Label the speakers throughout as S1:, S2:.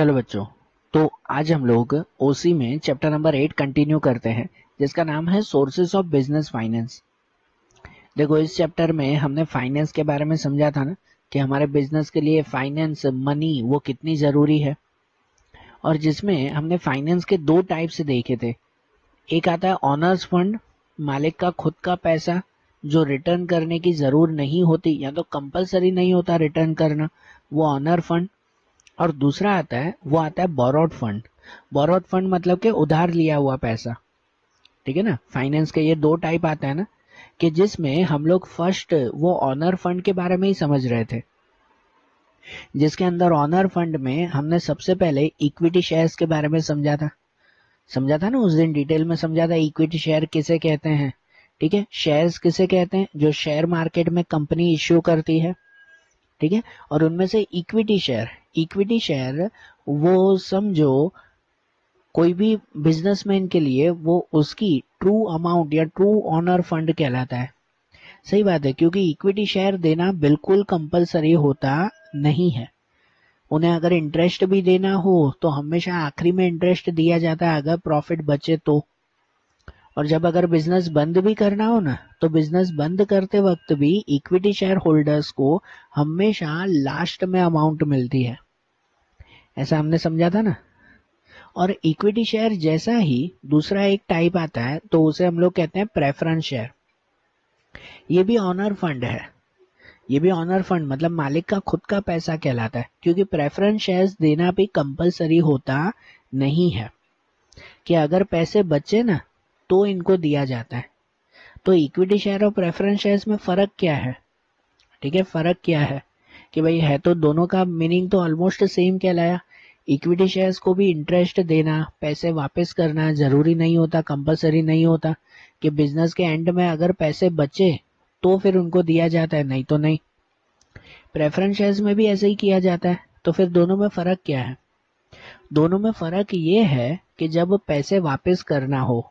S1: चलो बच्चों, तो आज हम लोग ओसी में चैप्टर नंबर 8 कंटिन्यू करते हैं, जिसका नाम है सोर्सेस ऑफ बिजनेस फाइनेंस। देखो, इस चैप्टर में हमने फाइनेंस के बारे में समझा था ना, कि हमारे बिजनेस के लिए फाइनेंस मनी वो कितनी जरूरी है, और जिसमें हमने फाइनेंस के दो टाइप्स देखे थे। एक आता है ऑनर्स फंड, मालिक का खुद का पैसा जो रिटर्न करने की जरूर नहीं होती या तो कंपलसरी नहीं होता रिटर्न करना, वो ऑनर फंड। और दूसरा आता है बोरोड फंड। बोरोड फंड मतलब कि उधार लिया हुआ पैसा। ठीक है ना, फाइनेंस के ये दो टाइप आता है ना, कि जिसमें हम लोग फर्स्ट वो ऑनर फंड के बारे में ही समझ रहे थे, जिसके अंदर ऑनर फंड में हमने सबसे पहले इक्विटी शेयर्स के बारे में समझा था ना, उस दिन डिटेल में समझा था इक्विटी शेयर किसे कहते हैं। ठीक है, शेयर्स किसे कहते हैं, जो शेयर मार्केट में कंपनी इश्यू करती है। ठीक है, और उनमें से इक्विटी शेयर वो समझो कोई भी बिजनेसमैन के लिए वो उसकी ट्रू अमाउंट या ट्रू ऑनर फंड कहलाता है। सही बात है, क्योंकि इक्विटी शेयर देना बिल्कुल कंपलसरी होता नहीं है। उन्हें अगर इंटरेस्ट भी देना हो तो हमेशा आखिरी में इंटरेस्ट दिया जाता है, अगर प्रॉफिट बचे तो। और जब अगर बिजनेस बंद भी करना हो ना, तो बिजनेस बंद करते वक्त भी इक्विटी शेयर होल्डर्स को हमेशा लास्ट में अमाउंट मिलती है। ऐसा हमने समझा था ना। और इक्विटी शेयर जैसा ही दूसरा एक टाइप आता है, तो उसे हम लोग कहते हैं प्रेफरेंस शेयर। ये भी ऑनर फंड है। ये भी ऑनर फंड मतलब मालिक का खुद का पैसा कहलाता है, क्योंकि प्रेफरेंस शेयर्स देना भी कंपलसरी होता नहीं है, कि अगर पैसे बचे ना तो इनको दिया जाता है। तो इक्विटी शेयर और प्रेफरेंस शेयर्स में फर्क क्या है? ठीक है, फर्क क्या है कि भाई है तो दोनों का मीनिंग तो ऑलमोस्ट सेम कहलाया। इक्विटी शेयर्स को भी इंटरेस्ट देना, पैसे वापस करना जरूरी नहीं होता, कंपलसरी नहीं होता, कि बिजनेस के एंड में अगर पैसे बचे तो फिर उनको दिया जाता है, नहीं तो नहीं। प्रेफरेंस शेयर्स में भी ऐसे ही किया जाता है। तो फिर दोनों में फर्क क्या है? दोनों में फर्क ये है कि जब पैसे वापस करना हो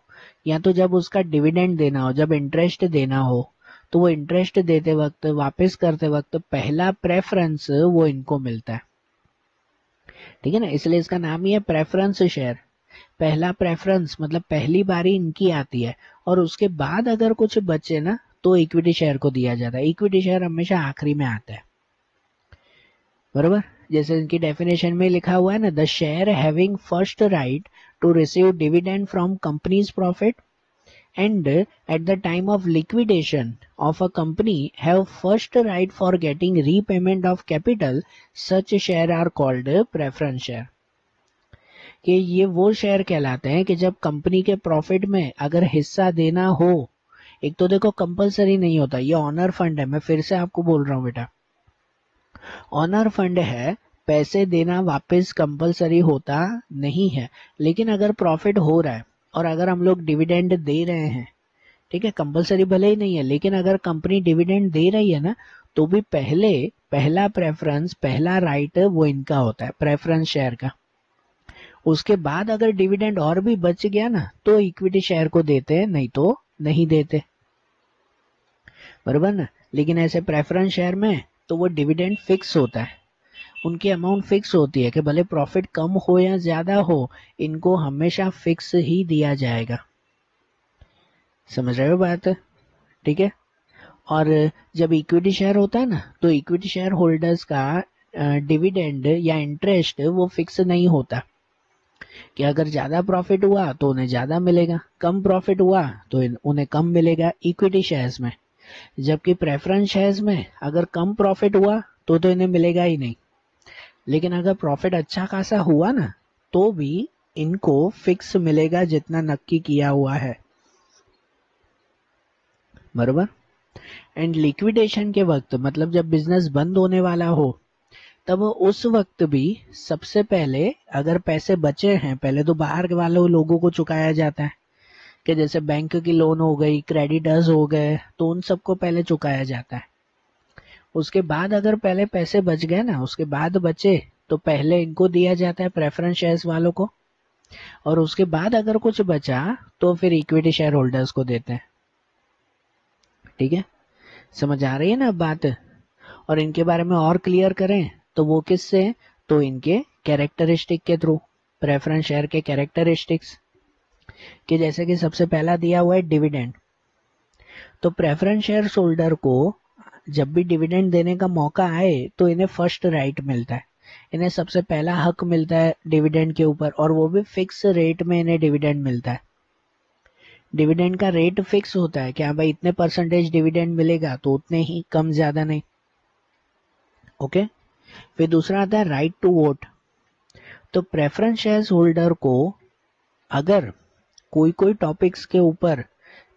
S1: या तो जब उसका डिविडेंड देना हो, जब इंटरेस्ट देना हो, तो वो इंटरेस्ट देते वक्त, वापस करते वक्त पहला प्रेफरेंस वो इनको मिलता है। ठीक है ना, इसलिए इसका नाम ही है प्रेफरेंस शेयर। पहला प्रेफरेंस मतलब पहली बारी इनकी आती है, और उसके बाद अगर कुछ बचे ना तो इक्विटी शेयर को दिया जाता है। इक्विटी शेयर हमेशा आखिरी में आता है, बरोबर। जैसे इनकी डेफिनेशन में लिखा हुआ है ना, the share having first right to receive dividend from companies profit and at the time of liquidation of a company have first right for getting repayment of capital, such share are called preference share। कि ये वो share कहलाते हैं कि जब company के profit में अगर हिस्सा देना हो, एक तो देखो कंपलसरी नहीं होता, ये ऑनर फंड है, मैं फिर से आपको बोल रहा हूँ बेटा, ऑनर फंड है, पैसे देना वापस कंपलसरी होता नहीं है। लेकिन अगर प्रॉफिट हो रहा है और अगर हम लोग डिविडेंड दे रहे हैं, ठीक है, कंपलसरी भले ही नहीं है, लेकिन अगर कंपनी डिविडेंड दे रही है ना, तो भी पहला प्रेफरेंस, पहला राइट वो इनका होता है, प्रेफरेंस शेयर का। उसके बाद अगर डिविडेंड और भी बच गया ना तो इक्विटी शेयर को देते हैं, नहीं तो नहीं देते, बराबर ना। लेकिन ऐसे प्रेफरेंस शेयर में तो वो डिविडेंड फिक्स होता है, उनकी अमाउंट फिक्स होती है कि भले प्रॉफिट कम हो या ज्यादा हो, इनको हमेशा फिक्स ही दिया जाएगा। समझ रहे हो बात? ठीक है। और जब इक्विटी शेयर होता है ना, तो इक्विटी शेयर होल्डर्स का डिविडेंड या इंटरेस्ट वो फिक्स नहीं होता, कि अगर ज्यादा प्रॉफिट हुआ तो उन्हें ज्यादा मिलेगा, कम प्रॉफिट हुआ तो उन्हें कम मिलेगा इक्विटी शेयर्स में। जबकि प्रेफरेंस शेयर्स में अगर कम प्रॉफिट हुआ तो इन्हें मिलेगा ही नहीं, लेकिन अगर प्रॉफिट अच्छा खासा हुआ ना तो भी इनको फिक्स मिलेगा जितना नक्की किया हुआ है, बरोबर। एंड लिक्विडेशन के वक्त मतलब जब बिजनेस बंद होने वाला हो, तब उस वक्त भी सबसे पहले अगर पैसे बचे हैं, पहले तो बाहर के वाले लोगों को चुकाया जाता है, कि जैसे बैंक की लोन हो गई, क्रेडिटर्स हो गए, तो उन सबको पहले चुकाया जाता है। उसके बाद अगर पहले पैसे बच गए ना, उसके बाद बचे तो पहले इनको दिया जाता है, प्रेफरेंस शेयर्स वालों को, और उसके बाद अगर कुछ बचा तो फिर इक्विटी शेयर होल्डर्स को देते हैं। ठीक है, समझ आ रही है ना बात? और इनके बारे में और क्लियर करें तो वो किससे, तो इनके कैरेक्टरिस्टिक के थ्रू, प्रेफरेंस शेयर के कैरेक्टरिस्टिक्स, कि जैसे कि सबसे पहला दिया हुआ है डिविडेंड। तो प्रेफरेंस शेयर होल्डर को जब भी डिविडेंड देने का मौका आए तो इन्हें फर्स्ट राइट मिलता है, इन्हें सबसे पहला हक मिलता है डिविडेंड के ऊपर, और वो भी फिक्स रेट में इन्हें डिविडेंड मिलता है। डिविडेंड का रेट फिक्स होता है कि हाँ भाई इतने परसेंटेज डिविडेंड मिलेगा, तो उतने ही, कम ज्यादा नहीं। ओके। फिर दूसरा आता है राइट टू वोट। तो प्रेफरेंस शेयर होल्डर को अगर कोई कोई टॉपिक्स के ऊपर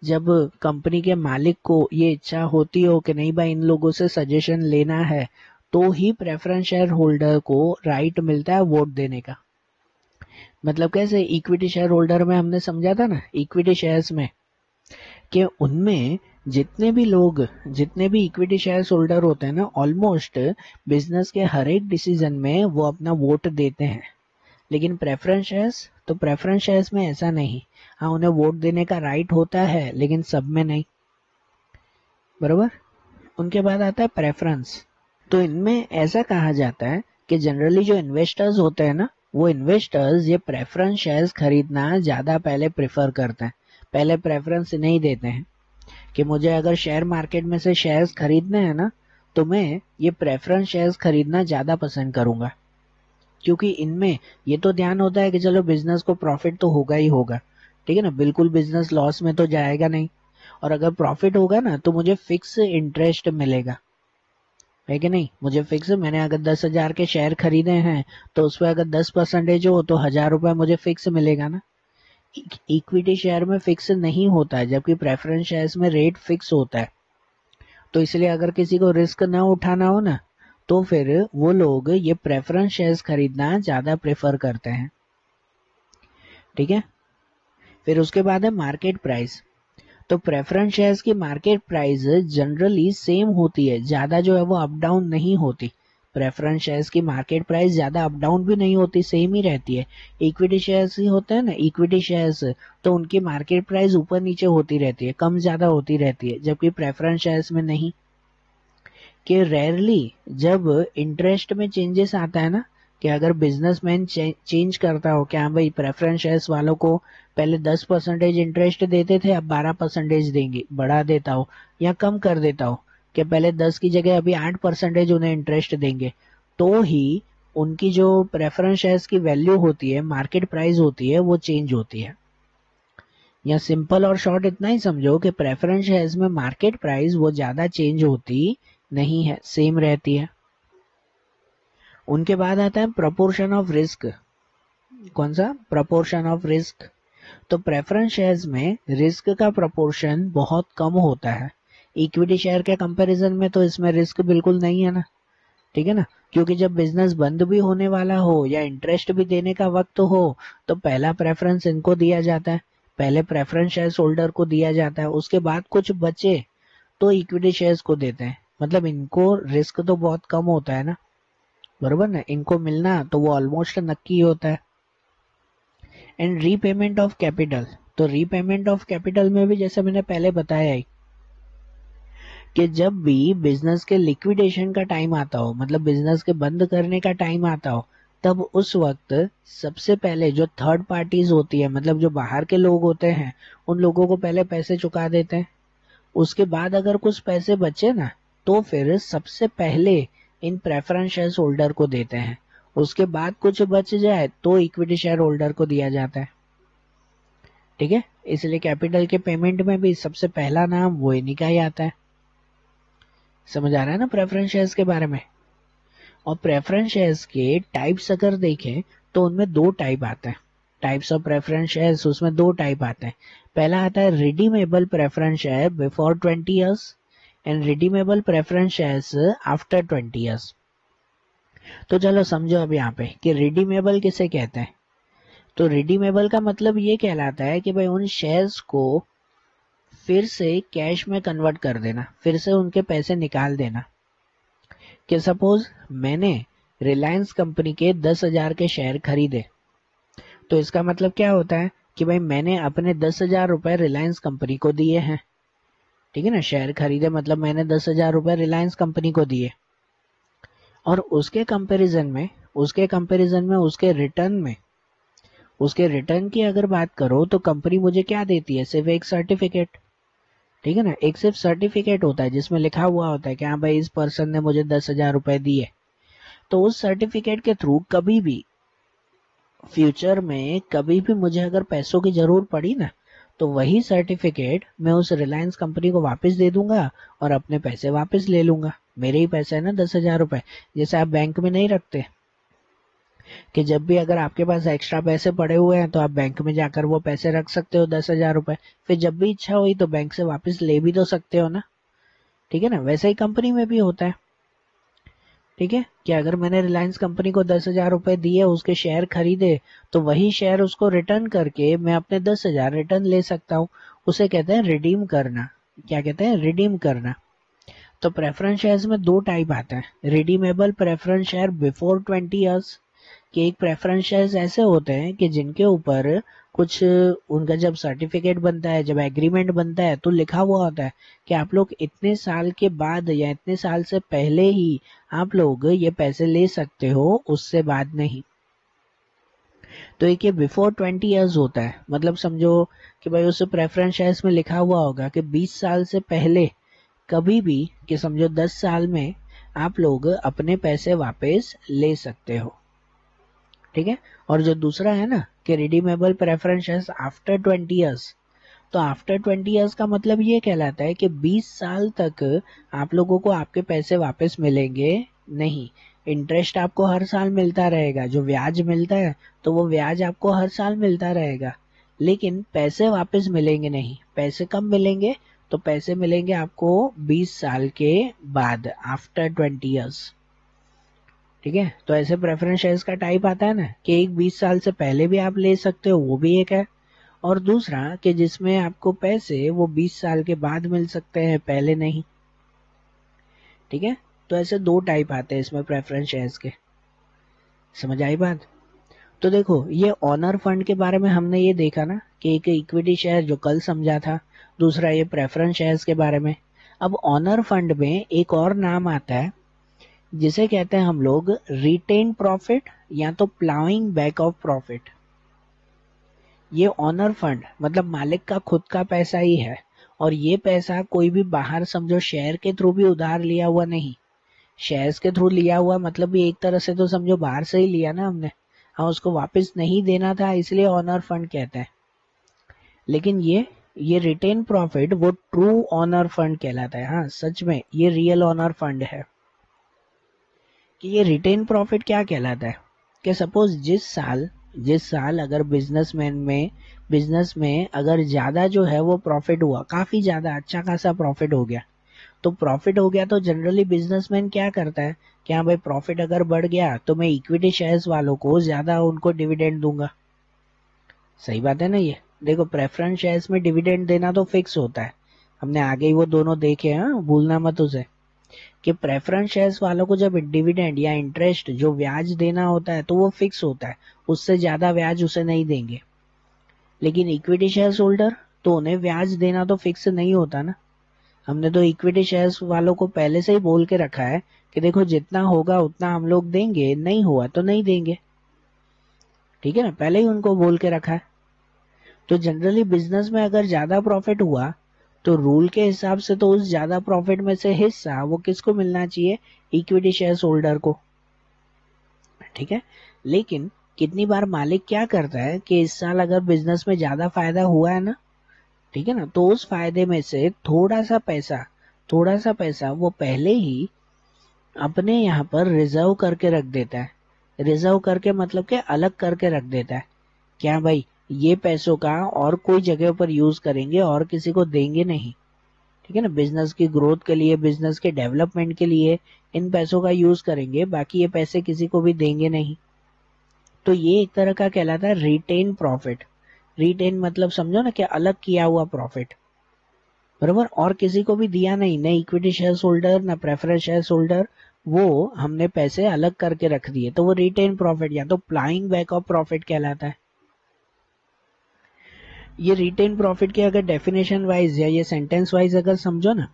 S1: जब कंपनी के मालिक को ये इच्छा होती हो कि नहीं भाई इन लोगों से सजेशन लेना है, तो ही प्रेफरेंस शेयर होल्डर को राइट मिलता है वोट देने का। मतलब कैसे, इक्विटी शेयर होल्डर में हमने समझा था ना, इक्विटी शेयर्स में कि उनमें जितने भी लोग, जितने भी इक्विटी शेयर होल्डर होते हैं ना, ऑलमोस्ट बिजनेस के हर एक डिसीजन में वो अपना वोट देते हैं। लेकिन प्रेफरेंस शेयर्स, तो प्रेफरेंस शेयर्स में ऐसा नहीं। हाँ, उन्हें वोट देने का राइट होता है लेकिन सब में नहीं, बरोबर। उनके बाद आता है प्रेफरेंस। तो इनमें ऐसा कहा जाता है कि जनरली जो इन्वेस्टर्स होते हैं ना, वो इन्वेस्टर्स ये प्रेफरेंस शेयर्स खरीदना ज्यादा पहले प्रेफर करते हैं, पहले प्रेफरेंस नहीं देते हैं कि मुझे अगर शेयर मार्केट में से शेयर्स खरीदने हैं ना, तो मैं ये प्रेफरेंस शेयर्स खरीदना ज्यादा पसंद करूंगा, क्योंकि इनमें ये तो ध्यान होता है कि चलो बिजनेस को प्रॉफिट तो होगा ही होगा, ठीक है ना, बिल्कुल बिजनेस लॉस में तो जाएगा नहीं, और अगर प्रॉफिट होगा ना तो मुझे फिक्स इंटरेस्ट मिलेगा, है कि नहीं। मुझे फिक्स, मैंने अगर 10,000 के शेयर खरीदे हैं तो उस पर अगर 10% हो तो 1,000 रुपए मुझे फिक्स मिलेगा ना। इक्विटी शेयर में फिक्स नहीं होता है, जबकि प्रेफरेंस शेयर्स में रेट फिक्स होता है। तो इसलिए अगर किसी को रिस्क ना उठाना हो ना, तो फिर वो लोग ये प्रेफरेंस शेयर्स खरीदना ज्यादा प्रेफर करते हैं, ठीक है। फिर उसके बाद है मार्केट प्राइस। तो प्रेफरेंस शेयर्स की मार्केट प्राइस जनरली सेम होती है, ज्यादा जो है वो अप डाउन नहीं होती। प्रेफरेंस शेयर्स की मार्केट प्राइस ज्यादा अप डाउन भी नहीं होती, सेम ही रहती है। इक्विटी शेयर्स ही होते हैं ना, इक्विटी शेयर्स, तो उनकी मार्केट प्राइस ऊपर नीचे होती रहती है, कम ज्यादा होती रहती है, जबकि प्रेफरेंस शेयर्स में नहीं। कि रेयरली जब इंटरेस्ट में चेंजेस आता है ना, कि अगर बिजनेसमैन चेंज करता हो कि हाँ भाई प्रेफरेंस शेयर्स वालों को पहले 10% इंटरेस्ट देते थे अब 12% देंगे, बढ़ा देता हो या कम कर देता हो कि पहले 10 की जगह अभी 8% उन्हें इंटरेस्ट देंगे, तो ही उनकी जो प्रेफरेंस शेयर्स की वैल्यू होती है, मार्केट प्राइस होती है, वो चेंज होती है। या सिंपल और शॉर्ट इतना ही समझो कि प्रेफरेंस शेयर्स में मार्केट प्राइस वो ज्यादा चेंज होती नहीं है, सेम रहती है। उनके बाद आता है प्रपोर्शन ऑफ रिस्क। कौन सा? Proportion of risk. तो प्रेफरेंस शेयर्स में रिस्क का प्रपोर्शन बहुत कम होता है। इक्विटी शेयर के कंपैरिजन में तो इसमें रिस्क बिल्कुल नहीं है ना, ठीक है ना, क्योंकि जब बिजनेस बंद भी होने वाला हो या इंटरेस्ट भी देने का वक्त हो तो पहला प्रेफरेंस इनको दिया जाता है, पहले प्रेफरेंस शेयर होल्डर को दिया जाता है, उसके बाद कुछ बचे तो इक्विटी शेयर्स को देते हैं। मतलब इनको रिस्क तो बहुत कम होता है ना, बरोबर ना, इनको मिलना तो वो ऑलमोस्ट नक्की होता है। And repayment of capital. तो रीपेमेंट ऑफ कैपिटल में भी जैसे मैंने पहले बताया है कि जब भी बिजनेस के लिक्विडेशन का टाइम आता हो, मतलब बिजनेस के बंद करने का टाइम आता हो, तब उस वक्त सबसे पहले जो थर्ड पार्टीज होती है, मतलब जो बाहर के लोग होते हैं, उन लोगों को पहले पैसे चुका देते हैं। उसके बाद अगर कुछ पैसे बचे ना, तो फिर सबसे पहले इन प्रेफरेंस शेयर होल्डर को देते हैं। उसके बाद कुछ बच जाए तो इक्विटी शेयर होल्डर को दिया जाता है, ठीक है। इसलिए कैपिटल के पेमेंट में भी सबसे पहला नाम वो इन्हीं का ही आता है। समझ आ रहा है ना प्रेफरेंस शेयर्स के बारे में। और प्रेफरेंस शेयर्स के टाइप्स अगर देखें तो उनमें दो टाइप आते हैं। टाइप्स ऑफ प्रेफरेंस शेयर्स, उसमें दो टाइप आते हैं। पहला आता है redeemable preference share before 20 years and redeemable preference shares after 20 years. तो चलो समझो अब यहाँ पे कि रिडीमेबल किसे कहते हैं। तो रिडीमेबल का मतलब ये कहलाता है कि भाई उन शेयर्स को फिर से कैश में कन्वर्ट कर देना, फिर से उनके पैसे निकाल देना। कि सपोज मैंने रिलायंस कंपनी के 10,000 के शेयर खरीदे, तो इसका मतलब क्या होता है कि भाई मैंने अपने 10,000 रुपए रिलायंस कंपनी को दिए हैं, ठीक है ना। शेयर खरीदे मतलब मैंने 10,000 रुपए रिलायंस कंपनी को दिए, और उसके कंपैरिजन में उसके कंपैरिजन में उसके रिटर्न की अगर बात करो तो कंपनी मुझे क्या देती है, सिर्फ एक सर्टिफिकेट। ठीक है ना, एक सिर्फ सर्टिफिकेट होता है जिसमें लिखा हुआ होता है कि हाँ भाई इस पर्सन ने मुझे 10,000 रुपए दिए। तो उस सर्टिफिकेट के थ्रू कभी भी फ्यूचर में कभी भी मुझे अगर पैसों की जरूरत पड़ी ना, तो वही सर्टिफिकेट मैं उस रिलायंस कंपनी को वापस दे दूंगा और अपने पैसे वापस ले लूंगा। मेरे ही पैसे है ना 10,000 रुपए। जैसे आप बैंक में नहीं रखते कि जब भी अगर आपके पास एक्स्ट्रा पैसे पड़े हुए हैं तो आप बैंक में जाकर वो पैसे रख सकते हो 10,000 रुपए, फिर जब भी इच्छा हुई तो बैंक से वापस ले भी तो सकते हो ना। ठीक है ना, वैसे ही कंपनी में भी होता है। ठीक है, कि अगर मैंने रिलायंस कंपनी को 10,000 रुपए दिए, उसके शेयर खरीदे, तो वही शेयर उसको रिटर्न करके मैं अपने 10,000 रिटर्न ले सकता हूँ। उसे कहते हैं रिडीम करना। क्या कहते हैं, रिडीम करना। तो प्रेफरेंस शेयर्स में दो टाइप आता है, redeemable preference share before 20 years. कि एक प्रेफरेंस शेयर्स ऐसे होते हैं कि जिनके ऊपर कुछ उनका जब सर्टिफिकेट बनता है, जब एग्रीमेंट बनता है, तो लिखा हुआ होता है कि आप लोग इतने साल के बाद या इतने साल से पहले ही आप लोग ये पैसे ले सकते हो, उससे बाद नहीं। तो एक ये बिफोर 20 ईयर्स होता है, मतलब समझो कि भाई उस प्रेफरेंस शेयर्स में लिखा हुआ होगा कि 20 साल से पहले कभी भी, कि समझो 10 साल में आप लोग अपने पैसे वापस ले सकते हो। ठीक है, और जो दूसरा है ना कि redeemable preference shares after 20 years, तो आफ्टर 20 ईयर्स का मतलब ये कहलाता है कि 20 साल तक आप लोगों को आपके पैसे वापस मिलेंगे नहीं। इंटरेस्ट आपको हर साल मिलता रहेगा, जो ब्याज मिलता है तो वो ब्याज आपको हर साल मिलता रहेगा, लेकिन पैसे वापस मिलेंगे नहीं। पैसे कब मिलेंगे, तो पैसे मिलेंगे आपको 20 साल के बाद, आफ्टर 20 ईयर्स। ठीक है, तो ऐसे प्रेफरेंस शेयर्स का टाइप आता है ना कि एक 20 साल से पहले भी आप ले सकते हो, वो भी एक है। और दूसरा कि जिसमें आपको पैसे वो 20 साल के बाद मिल सकते हैं, पहले नहीं। ठीक है, तो ऐसे दो टाइप आते हैं इसमें प्रेफरेंस शेयर्स के। समझ आई बात। तो देखो, ये ऑनर फंड के बारे में हमने ये देखा ना कि एक इक्विटी शेयर जो कल समझा था, दूसरा ये प्रेफरेंस शेयर्स के बारे में। अब ऑनर फंड में एक और नाम आता है जिसे कहते हैं हम लोग रिटेन प्रॉफिट या तो प्लाइंग बैक ऑफ प्रॉफिट। ये ऑनर फंड मतलब मालिक का खुद का पैसा ही है, और ये पैसा कोई भी बाहर समझो शेयर के थ्रू भी उधार लिया हुआ नहीं। शेयर्स के थ्रू लिया हुआ मतलब भी एक तरह से तो समझो बाहर से ही लिया ना हमने, हाँ उसको वापस नहीं देना था, इसलिए ऑनर फंड कहते हैं। लेकिन ये रिटेन प्रॉफिट वो ट्रू ऑनर फंड कहलाता है। हाँ सच में ये रियल ऑनर फंड है। कि ये रिटेन प्रॉफिट क्या कहलाता है, कि सपोज जिस साल अगर बिजनेस में अगर ज्यादा जो है वो प्रॉफिट हुआ, काफी ज्यादा अच्छा खासा प्रॉफिट हो गया, तो प्रॉफिट हो गया तो जनरली बिजनेसमैन क्या करता है कि हाँ भाई प्रॉफिट अगर बढ़ गया तो मैं इक्विटी शेयर्स वालों को ज्यादा उनको डिविडेंड दूंगा। सही बात है ना। ये देखो प्रेफरेंस शेयर्स में डिविडेंड देना तो फिक्स होता है, हमने आगे ही वो दोनों देखे हैं, भूलना मत उसे। कि प्रेफरेंस शेयर्स वालों को जब डिविडेंड या इंटरेस्ट जो ब्याज देना होता है तो वो फिक्स होता है, उससे ज्यादा ब्याज उसे नहीं देंगे। लेकिन इक्विटी शेयर्स होल्डर, तो उन्हें ब्याज देना तो फिक्स नहीं होता ना। हमने तो इक्विटी शेयर्स वालों को पहले से ही बोल के रखा है कि देखो जितना होगा उतना हम लोग देंगे, नहीं हुआ तो नहीं देंगे। ठीक है ना, पहले ही उनको बोल के रखा है। तो जनरली बिजनेस में अगर ज्यादा प्रॉफिट हुआ तो रूल के हिसाब से तो उस ज्यादा प्रॉफिट में से हिस्सा वो किसको मिलना चाहिए, इक्विटी शेयर्स होल्डर को। ठीक है, लेकिन कितनी बार मालिक क्या करता है कि इस साल अगर बिजनेस में ज्यादा फायदा हुआ है ना, ठीक है ना, तो उस फायदे में से थोड़ा सा पैसा वो पहले ही अपने यहाँ पर रिजर्व करके रख देता है। रिजर्व करके मतलब के अलग करके रख देता है, क्या भाई ये पैसों का और कोई जगह पर यूज करेंगे और किसी को देंगे नहीं। ठीक है ना, बिजनेस की ग्रोथ के लिए, बिजनेस के डेवलपमेंट के लिए इन पैसों का यूज करेंगे, बाकी ये पैसे किसी को भी देंगे नहीं। तो ये एक तरह का कहलाता है रिटेन प्रॉफिट। रिटेन मतलब समझो ना कि अलग किया हुआ प्रॉफिट, बराबर, और किसी को भी दिया नहीं, न इक्विटी शेयर होल्डर न प्रेफरेंस शेयर होल्डर, वो हमने पैसे अलग करके रख दिए, तो वो रिटेन प्रॉफिट या तो प्लाइंग बैक ऑफ प्रॉफिट कहलाता है। ये रिटेन प्रॉफिट की अगर डेफिनेशन वाइज या ये सेंटेंस वाइज अगर समझो ना,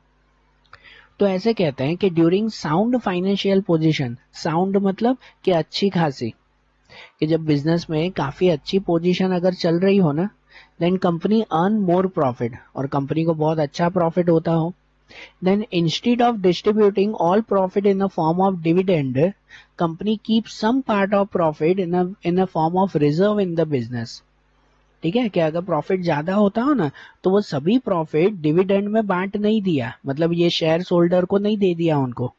S1: तो ऐसे कहते हैं कि during sound financial position, sound मतलब कि अच्छी खासी, कि जब बिजनेस में काफी अच्छी पोजीशन अगर चल रही हो ना, then company earn more profit, और कंपनी को बहुत अच्छा प्रॉफिट होता हो, then instead of distributing all profit in the form of dividend, company keeps some part of profit in a form of reserve in the business. ठीक है, कि अगर प्रॉफिट ज्यादा होता हो ना, तो वो सभी प्रॉफिट डिविडेंड में बांट नहीं दिया, मतलब ये शेयर होल्डर को नहीं दे दिया उनको,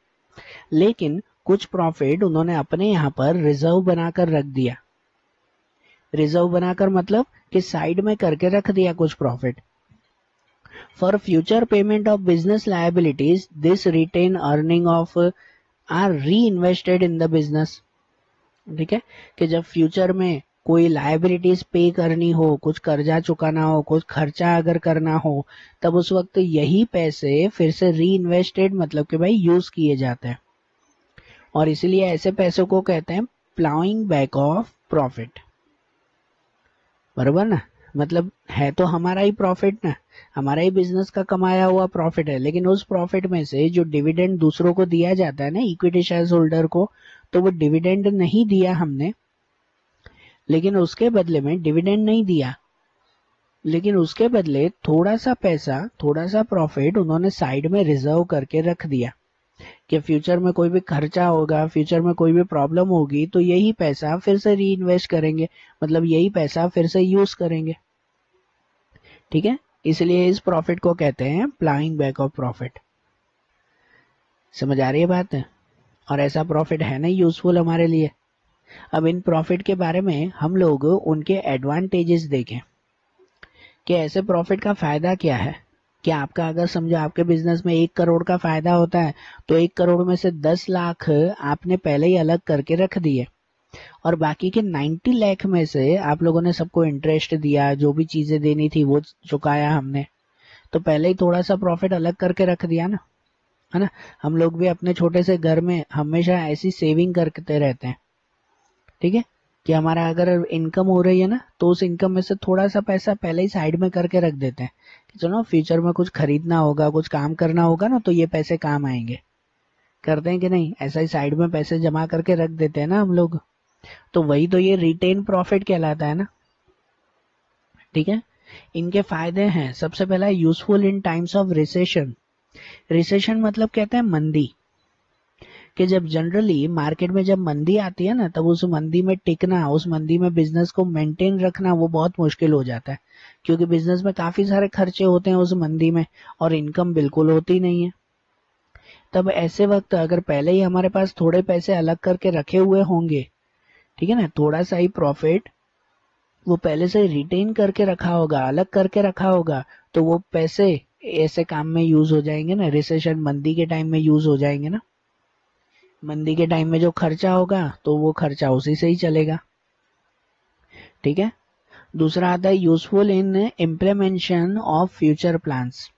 S1: लेकिन कुछ प्रॉफिट उन्होंने अपने यहाँ पर रिजर्व बनाकर रख दिया। रिजर्व बनाकर मतलब कि साइड में करके रख दिया कुछ profit. For future payment of business liabilities, this retained earning of are reinvested in the business. ठीक है, कि जब फ्यूचर में कोई लाइबिलिटीज पे करनी हो, कुछ कर्जा चुकाना हो, कुछ खर्चा अगर करना हो, तब उस वक्त यही पैसे फिर से री इन्वेस्टेड मतलब कि भाई यूज किए जाते हैं, और इसीलिए ऐसे पैसों को कहते हैं प्लाउइंग बैक ऑफ प्रॉफिट। बराबर ना, मतलब है तो हमारा ही प्रॉफिट ना, हमारा ही बिजनेस का कमाया हुआ प्रॉफिट है, लेकिन उस प्रॉफिट में से जो डिविडेंड दूसरों को दिया जाता है ना, इक्विटी शेयर होल्डर को, तो वो डिविडेंड नहीं दिया हमने, लेकिन उसके बदले में डिविडेंड नहीं दिया, लेकिन उसके बदले थोड़ा सा पैसा, थोड़ा सा प्रॉफिट उन्होंने साइड में रिजर्व करके रख दिया, कि फ्यूचर में कोई भी खर्चा होगा, फ्यूचर में कोई भी प्रॉब्लम होगी, तो यही पैसा फिर से री इन्वेस्ट करेंगे, मतलब यही पैसा फिर से यूज करेंगे। ठीक है, इसलिए इस प्रॉफिट को कहते हैं प्लाइंग बैक ऑफ प्रॉफिट। समझ आ रही है बात है? और ऐसा प्रॉफिट है ना यूजफुल हमारे लिए। अब इन प्रॉफिट के बारे में हम लोग उनके एडवांटेजेस देखें कि ऐसे प्रॉफिट का फायदा क्या है। कि आपका अगर समझो आपके बिजनेस में 1 करोड़ का फायदा होता है, तो 1 करोड़ में से 10 लाख आपने पहले ही अलग करके रख दिए, और बाकी के 90 लाख में से आप लोगों ने सबको इंटरेस्ट दिया, जो भी चीजें देनी थी वो चुकाया हमने, तो पहले ही थोड़ा सा प्रॉफिट अलग करके रख दिया ना, है ना। हम लोग भी अपने छोटे से घर में हमेशा ऐसी सेविंग करते रहते हैं। ठीक है, कि हमारा अगर इनकम हो रही है ना, तो उस इनकम में से थोड़ा सा पैसा पहले ही साइड में करके रख देते हैं कि चलो फ्यूचर में कुछ खरीदना होगा, कुछ काम करना होगा ना, तो ये पैसे काम आएंगे। करते हैं कि नहीं, ऐसा ही साइड में पैसे जमा करके रख देते हैं ना हम लोग, तो वही तो ये रिटेन प्रॉफिट कहलाता है ना। ठीक है, इनके फायदे हैं, सबसे पहला useful in times of recession. Recession मतलब कहते हैं मंदी, कि जब जनरली मार्केट में जब मंदी आती है ना, तब उस मंदी में टिकना, उस मंदी में बिजनेस को मेंटेन रखना वो बहुत मुश्किल हो जाता है, क्योंकि बिजनेस में काफी सारे खर्चे होते हैं उस मंदी में, और इनकम बिल्कुल होती नहीं है। तब ऐसे वक्त अगर पहले ही हमारे पास थोड़े पैसे अलग करके रखे हुए होंगे, ठीक है ना, थोड़ा सा ही प्रॉफिट वो पहले से रिटेन करके रखा होगा, अलग करके रखा होगा, तो वो पैसे ऐसे काम में यूज हो जाएंगे ना, रिसेशन मंदी के टाइम में यूज हो जाएंगे ना। मंदी के टाइम में जो खर्चा होगा तो वो खर्चा उसी से ही चलेगा। ठीक है, दूसरा आता है useful in implementation of future plans,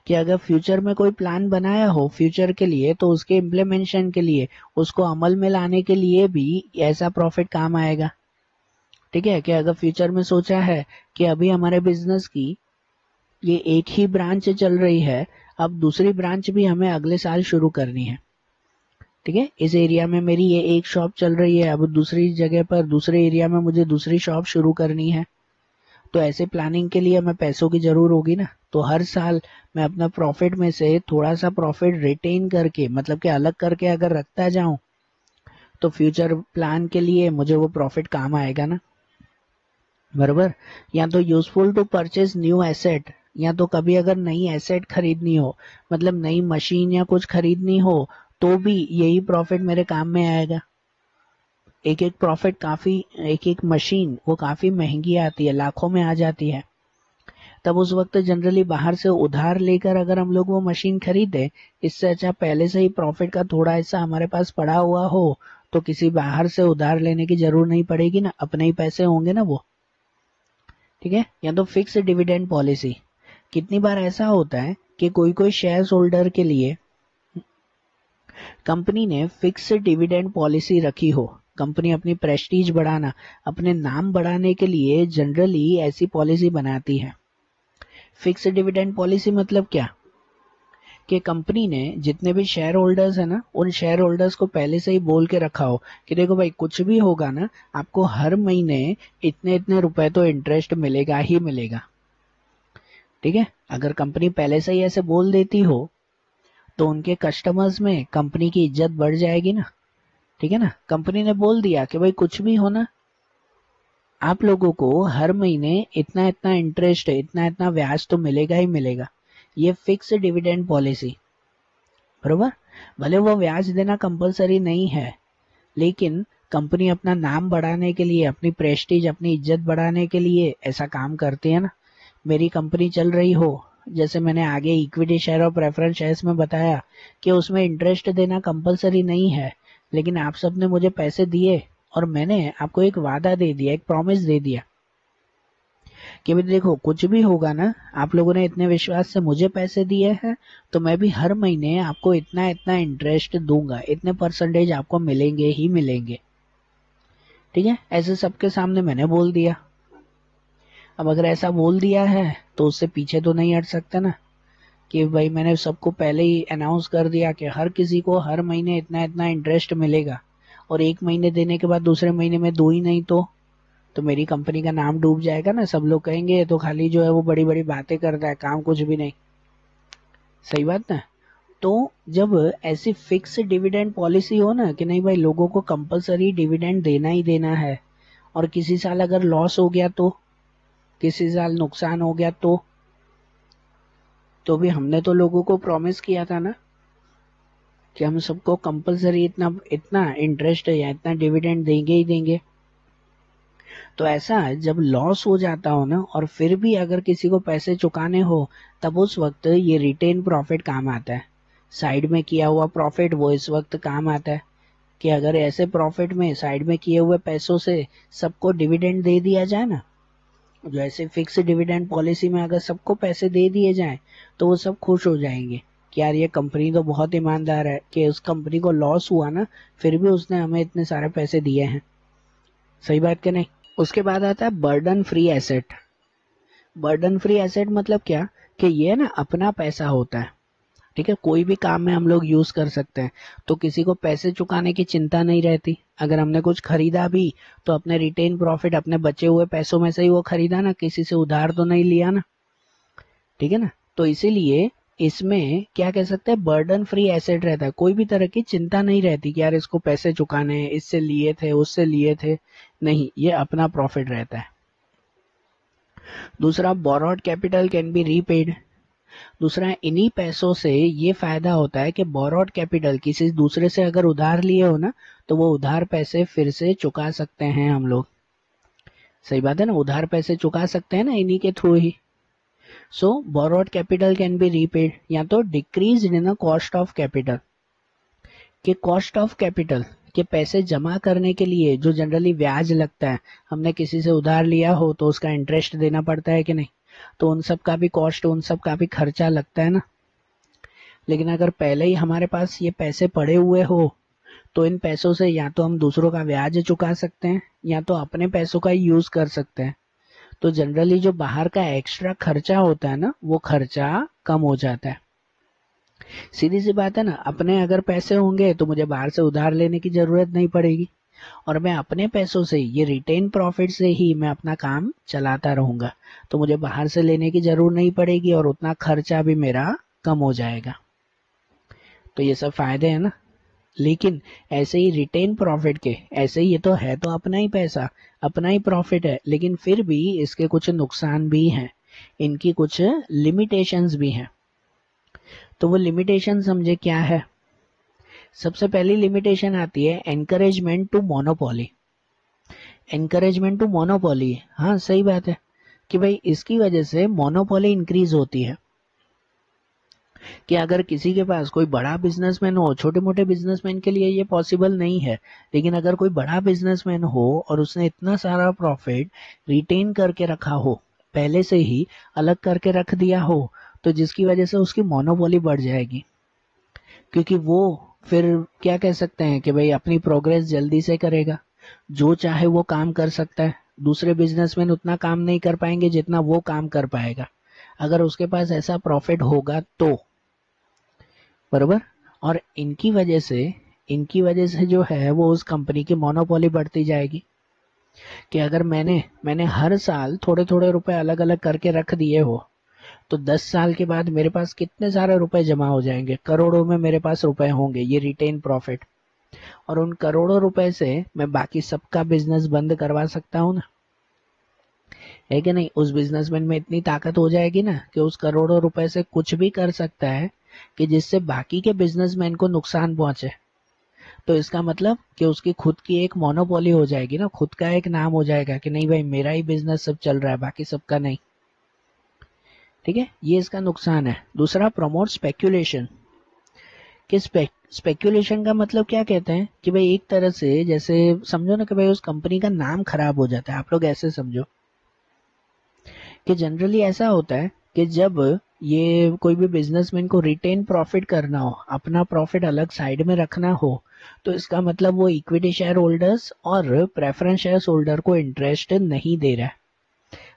S1: कि अगर फ्यूचर में कोई प्लान बनाया हो फ्यूचर के लिए, तो उसके इम्प्लीमेंटेशन के लिए, उसको अमल में लाने के लिए भी ऐसा प्रॉफिट काम आएगा। ठीक है, कि अगर फ्यूचर में सोचा है कि अभी हमारे बिजनेस की ये एक ही ब्रांच चल रही है, अब दूसरी ब्रांच भी हमें अगले साल शुरू करनी है। ठीक है, इस एरिया में मेरी ये एक शॉप चल रही है, अब दूसरी जगह पर दूसरे एरिया में मुझे दूसरी शॉप शुरू करनी है, तो ऐसे प्लानिंग के लिए हमें पैसों की जरूर होगी ना। तो हर साल मैं अपना प्रॉफिट में से थोड़ा सा प्रॉफिट रिटेन करके, मतलब कि अलग करके अगर रखता जाऊं, तो फ्यूचर प्लान के लिए मुझे वो प्रॉफिट काम आएगा ना। बराबर। या तो useful to purchase new asset, या तो कभी अगर नई एसेट खरीदनी हो, मतलब नई मशीन या कुछ खरीदनी हो, तो भी यही प्रॉफिट मेरे काम में आएगा। एक एक प्रॉफिट काफी, एक एक मशीन वो काफी महंगी आती है, लाखों में आ जाती है। तब उस वक्त जनरली बाहर से उधार लेकर अगर हम लोग वो मशीन खरीदे, इससे अच्छा पहले से ही प्रॉफिट का थोड़ा हिस्सा हमारे पास पड़ा हुआ हो, तो किसी बाहर से उधार लेने की जरूरत नहीं पड़ेगी ना, अपने ही पैसे होंगे ना वो। ठीक है, या तो फिक्स डिविडेंड पॉलिसी। कितनी बार ऐसा होता है कि कोई कोई शेयर होल्डर के लिए कंपनी ने फिक्स डिविडेंड पॉलिसी रखी हो, कंपनी अपनी प्रेस्टीज बढ़ाना, अपने नाम बढ़ाने के लिए जनरली ऐसी पॉलिसी बनाती है। फिक्स डिविडेंड पॉलिसी मतलब क्या, कि कंपनी ने जितने भी शेयर होल्डर्स है ना, उन शेयर होल्डर्स को पहले से ही बोल के रखा हो कि देखो भाई कुछ भी होगा ना, आपको हर महीने इतने इतने रुपए तो इंटरेस्ट मिलेगा ही मिलेगा। ठीक है, अगर कंपनी पहले से ही ऐसे बोल देती हो तो उनके कस्टमर्स में कंपनी की इज्जत बढ़ जाएगी ना। ठीक है ना, कंपनी ने बोल दिया कि भाई कुछ भी हो ना, आप लोगों को हर महीने इतना इतना इंटरेस्ट, इतना इतना ब्याज तो मिलेगा ही मिलेगा। ये फिक्स डिविडेंड पॉलिसी, बरोबर। भले वो ब्याज देना कंपलसरी नहीं है, लेकिन कंपनी अपना नाम बढ़ाने के लिए, अपनी प्रेस्टीज, अपनी इज्जत बढ़ाने के लिए ऐसा काम करती है ना। मेरी कंपनी चल रही हो, जैसे मैंने आगे इक्विटी शेयर और प्रेफरेंस शेयर्स में बताया कि उसमें इंटरेस्ट देना कंपलसरी नहीं है, लेकिन आप सबने मुझे पैसे दिए और मैंने आपको एक वादा दे दिया, एक प्रॉमिस दे दिया कि भाई देखो कुछ भी होगा ना, आप लोगों ने इतने विश्वास से मुझे पैसे दिए हैं, तो मैं भी हर महीने आपको इतना इतना इंटरेस्ट दूंगा, इतने परसेंटेज आपको मिलेंगे ही मिलेंगे। ठीक है, ऐसे सबके सामने मैंने बोल दिया। अब अगर ऐसा बोल दिया है तो उससे पीछे तो नहीं हट सकता ना, कि भाई मैंने सबको पहले ही अनाउंस कर दिया कि हर किसी को हर महीने इतना इतना इंटरेस्ट मिलेगा, और एक महीने देने के बाद दूसरे महीने में दो ही नहीं तो मेरी कंपनी का नाम डूब जाएगा ना। सब लोग कहेंगे तो खाली जो है वो बड़ी बड़ी बातें करता है, काम कुछ भी नहीं। सही बात ना। तो जब ऐसी फिक्स डिविडेंड पॉलिसी हो ना कि नहीं भाई लोगों को कंपलसरी डिविडेंड देना ही देना है, और किसी साल अगर लॉस हो गया तो, किसी साल नुकसान हो गया तो भी हमने तो लोगों को प्रॉमिस किया था ना कि हम सबको कंपलसरी इतना इतना इंटरेस्ट या इतना डिविडेंड देंगे ही देंगे। तो ऐसा जब लॉस हो जाता हो ना, और फिर भी अगर किसी को पैसे चुकाने हो, तब उस वक्त ये रिटेन प्रॉफिट काम आता है। साइड में किया हुआ प्रॉफिट वो इस वक्त काम आता है कि अगर ऐसे प्रॉफिट में साइड में किए हुए पैसों से सबको डिविडेंड दे दिया जाए ना, जो ऐसे फिक्स डिविडेंड पॉलिसी में अगर सबको पैसे दे दिए जाएं, तो वो सब खुश हो जाएंगे कि यार ये कंपनी तो बहुत ईमानदार है कि उस कंपनी को लॉस हुआ ना, फिर भी उसने हमें इतने सारे पैसे दिए हैं। सही बात कि नहीं। उसके बाद आता है burden free asset. Burden free asset मतलब क्या, कि ये ना अपना पैसा होता है। ठीक है, कोई भी काम में हम लोग यूज कर सकते हैं, तो किसी को पैसे चुकाने की चिंता नहीं रहती। अगर हमने कुछ खरीदा भी तो अपने रिटेन प्रॉफिट, अपने बचे हुए पैसों में से ही वो खरीदा ना, किसी से उधार तो नहीं लिया ना। ठीक है ना, तो इसीलिए इसमें क्या कह सकते हैं, बर्डन फ्री एसेट रहता है। कोई भी तरह की चिंता नहीं रहती कि यार इसको पैसे चुकाने हैं, इससे लिए थे उससे लिए थे, नहीं, ये अपना प्रॉफिट रहता है। दूसरा, borrowed capital can be repaid. दूसरा, इन्हीं पैसों से ये फायदा होता है कि बोरोड कैपिटल, किसी दूसरे से अगर उधार लिए हो ना, तो वो उधार पैसे फिर से चुका सकते हैं हम लोग। सही बात है ना, उधार पैसे चुका सकते हैं ना इन्हीं के through he. So borrowed capital can be repaid, या तो decrease in the cost of capital. कि कॉस्ट ऑफ कैपिटल के पैसे जमा करने के लिए जो जनरली ब्याज लगता है, हमने किसी से उधार लिया हो तो उसका इंटरेस्ट देना पड़ता है कि नहीं, तो उन सब का भी कॉस्ट, उन सब का भी खर्चा लगता है ना। लेकिन अगर पहले ही हमारे पास ये पैसे पड़े हुए हो, तो इन पैसों से या तो हम दूसरों का ब्याज चुका सकते हैं, या तो अपने पैसों का ही यूज कर सकते हैं। तो जनरली जो बाहर का एक्स्ट्रा खर्चा होता है ना, वो खर्चा कम हो जाता है। सीधी सी बात है ना, अपने अगर पैसे होंगे तो मुझे बाहर से उधार लेने की जरूरत नहीं पड़ेगी, और मैं अपने पैसों से, ये रिटेन प्रॉफिट से ही मैं अपना काम चलाता रहूंगा, तो मुझे बाहर से लेने की जरूरत नहीं पड़ेगी, और उतना खर्चा भी मेरा कम हो जाएगा। तो ये सब फायदे हैं ना। लेकिन ऐसे ही रिटेन प्रॉफिट के, ऐसे ही ये तो है तो अपना ही पैसा, अपना ही प्रॉफिट है, लेकिन फिर भी इसके कुछ नुकसान भी हैं, इनकी कुछ लिमिटेशंस भी हैं। तो वो लिमिटेशन समझे क्या है। सबसे पहली लिमिटेशन आती है encouragement to monopoly. Encouragement to monopoly, हाँ सही बात है कि भाई इसकी वजह से मोनोपोली इंक्रीज होती है। कि अगर किसी के पास कोई बड़ा बिजनेसमैन हो, छोटे मोटे बिजनेसमैन के लिए ये पॉसिबल नहीं है, लेकिन अगर कोई बड़ा बिजनेसमैन हो और उसने इतना सारा प्रॉफिट रिटेन करके रखा हो, पहले से ही अलग करके रख दिया हो, तो जिसकी वजह से उसकी मोनोपोली बढ़ जाएगी। क्योंकि वो फिर क्या कह सकते हैं कि भाई अपनी प्रोग्रेस जल्दी से करेगा, जो चाहे वो काम कर सकता है। दूसरे बिजनेसमैन उतना काम नहीं कर पाएंगे जितना वो काम कर पाएगा, अगर उसके पास ऐसा प्रॉफिट होगा तो। बरोबर। और इनकी वजह से जो है वो उस कंपनी की मोनोपोली बढ़ती जाएगी कि अगर मैंने हर साल थोड़े थोड़े रुपए अलग अलग करके रख दिए हो तो 10 साल के बाद मेरे पास कितने सारे रुपए जमा हो जाएंगे, करोड़ों में मेरे पास रुपए होंगे, ये रिटेन प्रॉफिट। और उन करोड़ों रुपए से मैं बाकी सबका बिजनेस बंद करवा सकता हूँ ना, है कि नहीं। उस बिजनेसमैन में इतनी ताकत हो जाएगी ना कि उस करोड़ों रुपए से कुछ भी कर सकता है कि जिससे बाकी के बिजनेसमैन को नुकसान पहुंचे। तो इसका मतलब कि उसकी खुद की एक मोनोपोली हो जाएगी ना, खुद का एक नाम हो जाएगा कि नहीं भाई मेरा ही बिजनेस सब चल रहा है, बाकी सबका नहीं। ठीक है, ये इसका नुकसान है। दूसरा, प्रमोट स्पेक्यूलेशन। कि स्पेक्यूलेशन का मतलब क्या कहते हैं कि भाई एक तरह से जैसे समझो ना कि भाई उस कंपनी का नाम खराब हो जाता है। आप लोग ऐसे समझो कि जनरली ऐसा होता है कि जब ये कोई भी बिजनेसमैन को रिटेन प्रॉफिट करना हो, अपना प्रॉफिट अलग साइड में रखना हो, तो इसका मतलब वो इक्विटी शेयर होल्डर्स और प्रेफरेंस शेयर होल्डर को इंटरेस्ट नहीं दे रहा है।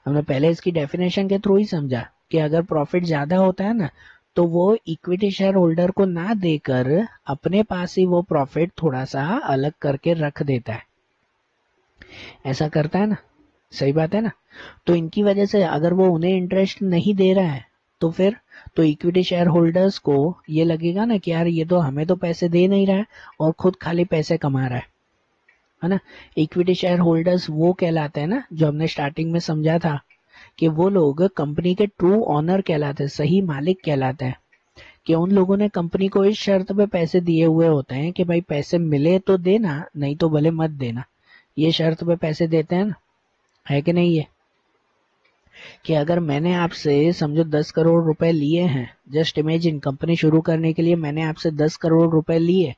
S1: हमने पहले इसकी डेफिनेशन के थ्रू ही समझा कि अगर प्रॉफिट ज्यादा होता है ना तो वो इक्विटी शेयर होल्डर को ना देकर अपने पास ही वो प्रॉफिट थोड़ा सा अलग करके रख देता है। ऐसा करता है ना, सही बात है ना। तो इनकी वजह से अगर वो उन्हें इंटरेस्ट नहीं दे रहा है तो फिर तो इक्विटी शेयर होल्डर्स को ये लगेगा ना कि यार ये तो हमें तो पैसे दे नहीं रहा है और खुद खाली पैसे कमा रहा है ना। इक्विटी शेयर होल्डर्स वो कहलाते हैं ना, जो हमने स्टार्टिंग में समझा था कि वो लोग कंपनी के ट्रू ऑनर कहलाते हैं, सही मालिक कहलाते हैं। कि उन लोगों ने कंपनी को इस शर्त पे पैसे दिए हुए होते हैं कि भाई पैसे मिले तो देना, नहीं तो भले मत देना। ये शर्त पे पैसे देते हैं ना, है कि नहीं। ये कि अगर मैंने आपसे समझो 10 करोड़ रुपए लिए हैं, जस्ट इमेजिन कंपनी शुरू करने के लिए मैंने आपसे 10 करोड़ रुपए लिए,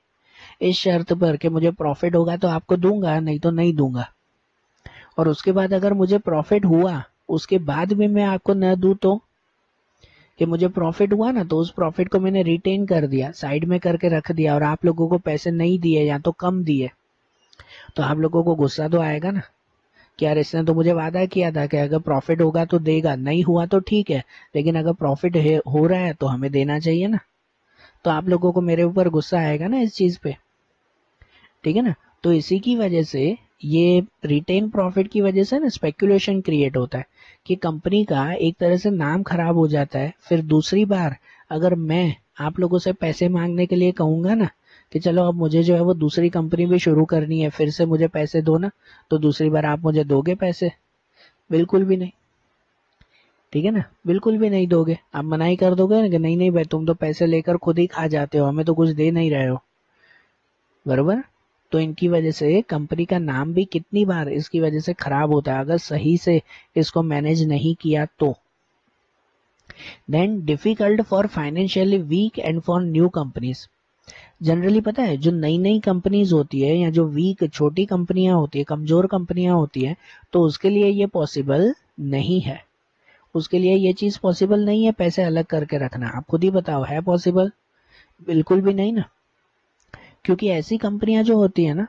S1: इस शर्त पर कि मुझे प्रॉफिट होगा तो आपको दूंगा, नहीं तो नहीं दूंगा। और उसके बाद अगर मुझे प्रॉफिट हुआ उसके बाद भी मैं आपको न दूं तो, कि मुझे प्रॉफिट हुआ ना तो उस प्रॉफिट को मैंने रिटेन कर दिया, साइड में करके रख दिया और आप लोगों को पैसे नहीं दिए या तो कम दिए, तो आप लोगों को गुस्सा तो आएगा ना कि यार इसने तो मुझे वादा किया था कि अगर प्रॉफिट होगा तो देगा, नहीं हुआ तो ठीक है, लेकिन अगर प्रॉफिट हो रहा है तो हमें देना चाहिए ना। तो आप लोगों को मेरे ऊपर गुस्सा आएगा ना इस चीज पे, ठीक है ना। तो इसी की वजह से ये रिटेन प्रॉफिट की वजह से ना स्पेकुलेशन क्रिएट होता है कि कंपनी का एक तरह से नाम खराब हो जाता है। फिर दूसरी बार अगर मैं आप लोगों से पैसे मांगने के लिए कहूंगा ना कि चलो अब मुझे जो है वो दूसरी कंपनी भी शुरू करनी है, फिर से मुझे पैसे दो ना, तो दूसरी बार आप मुझे दोगे पैसे? बिल्कुल भी नहीं, ठीक है ना, बिल्कुल भी नहीं दोगे। आप मना ही कर दोगे ना कि नहीं नहीं भाई तुम तो पैसे लेकर खुद ही खा जाते हो, हमें तो कुछ दे नहीं रहे हो, बरोबर। तो इनकी वजह से कंपनी का नाम भी कितनी बार इसकी वजह से खराब होता है अगर सही से इसको मैनेज नहीं किया तो। Then difficult for financially weak and for new companies. Generally पता है जो नई नई कंपनीज होती है या जो वीक छोटी कंपनियां होती है, कमजोर कंपनियां होती है, तो उसके लिए ये पॉसिबल नहीं है। उसके लिए ये चीज पॉसिबल नहीं है पैसे अलग करके रखना। आप खुद ही बताओ, है पॉसिबल? बिल्कुल भी नहीं ना। क्योंकि ऐसी कंपनियां जो होती है ना,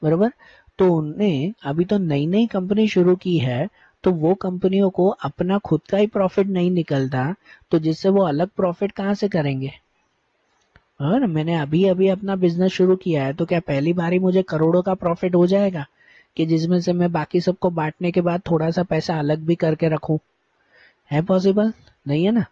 S1: बरोबर, तो उनने अभी तो नई नई कंपनी शुरू की है, तो वो कंपनियों को अपना खुद का ही प्रॉफिट नहीं निकलता, तो जिससे वो अलग प्रॉफिट कहाँ से करेंगे। और मैंने अभी अभी अपना बिजनेस शुरू किया है तो क्या पहली बार ही मुझे करोड़ों का प्रॉफिट हो जाएगा कि जिसमें से मैं बाकी सबको बांटने के बाद थोड़ा सा पैसा अलग भी करके रखूं? है पॉसिबल? नहीं है ना।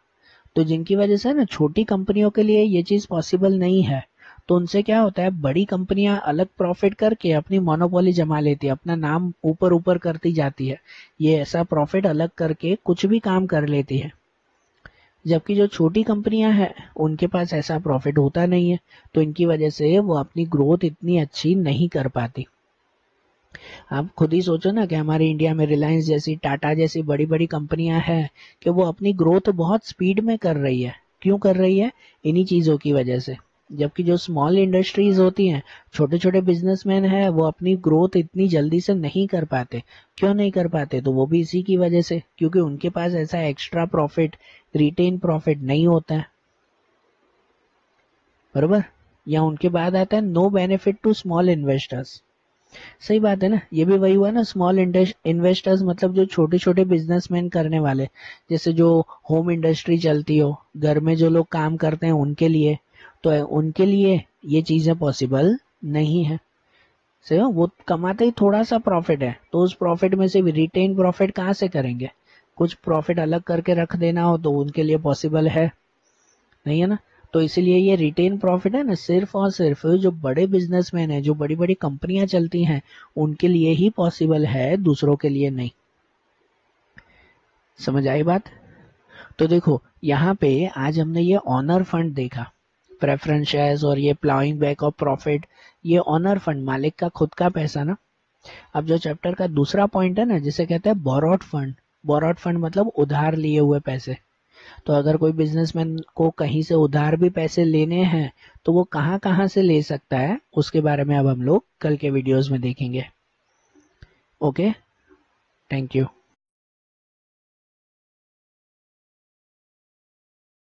S1: तो जिनकी वजह से ना छोटी कंपनियों के लिए ये चीज पॉसिबल नहीं है, तो उनसे क्या होता है, बड़ी कंपनियां अलग प्रॉफिट करके अपनी मोनोपोली जमा लेती है, अपना नाम ऊपर ऊपर करती जाती है, ये ऐसा प्रॉफिट अलग करके कुछ भी काम कर लेती है। जबकि जो छोटी कंपनियां हैं उनके पास ऐसा प्रॉफिट होता नहीं है, तो इनकी वजह से वो अपनी ग्रोथ इतनी अच्छी नहीं कर पाती। आप खुद ही सोचो ना कि हमारे इंडिया में रिलायंस जैसी, टाटा जैसी बड़ी बड़ी कंपनियां हैं कि वो अपनी ग्रोथ बहुत स्पीड में कर रही है। क्यों कर रही है? इन्हीं चीजों की वजह से। जबकि जो स्मॉल इंडस्ट्रीज होती हैं, छोटे छोटे बिजनेसमैन हैं, वो अपनी ग्रोथ इतनी जल्दी से नहीं कर पाते। क्यों नहीं कर पाते? तो वो भी इसी की वजह से, क्योंकि उनके पास ऐसा एक्स्ट्रा प्रॉफिट, रिटेन प्रॉफिट नहीं होता है, बरोबर। या उनके बाद आता है no benefit to small investors. सही बात है ना, ये भी वही हुआ ना, स्मॉल इन्वेस्टर्स मतलब जो छोटे छोटे बिजनेसमैन करने वाले, जैसे जो होम इंडस्ट्री चलती हो, घर में जो लोग काम करते हैं उनके लिए, तो उनके लिए ये चीजें पॉसिबल नहीं है। सही हो, वो कमाते ही थोड़ा सा प्रॉफिट है, तो उस प्रॉफिट में से रिटेन प्रॉफिट कहाँ से करेंगे? कुछ प्रॉफिट अलग करके रख देना हो तो उनके लिए पॉसिबल है नहीं, है ना। तो इसीलिए ये रिटेन प्रॉफिट है ना, सिर्फ और सिर्फ जो बड़े बिजनेसमैन है, जो बड़ी बड़ी कंपनियां चलती हैं, उनके लिए ही पॉसिबल है, दूसरों के लिए नहीं। समझ आई बात? तो देखो यहाँ पे आज हमने ये ऑनर फंड देखा, प्रेफरेंस शेयर्स और ये प्लाइंग बैक ऑफ प्रॉफिट, ये ऑनर फंड, मालिक का खुद का पैसा ना। अब जो चैप्टर का दूसरा पॉइंट है ना, जिसे कहते हैं बोरोड फंड, बोरोड फंड मतलब उधार लिए हुए पैसे। तो अगर कोई बिजनेसमैन को कहीं से उधार भी पैसे लेने हैं तो वो कहाँ कहाँ से ले सकता है, उसके बारे में अब हम लोग कल के वीडियोस में देखेंगे। Okay, thank you.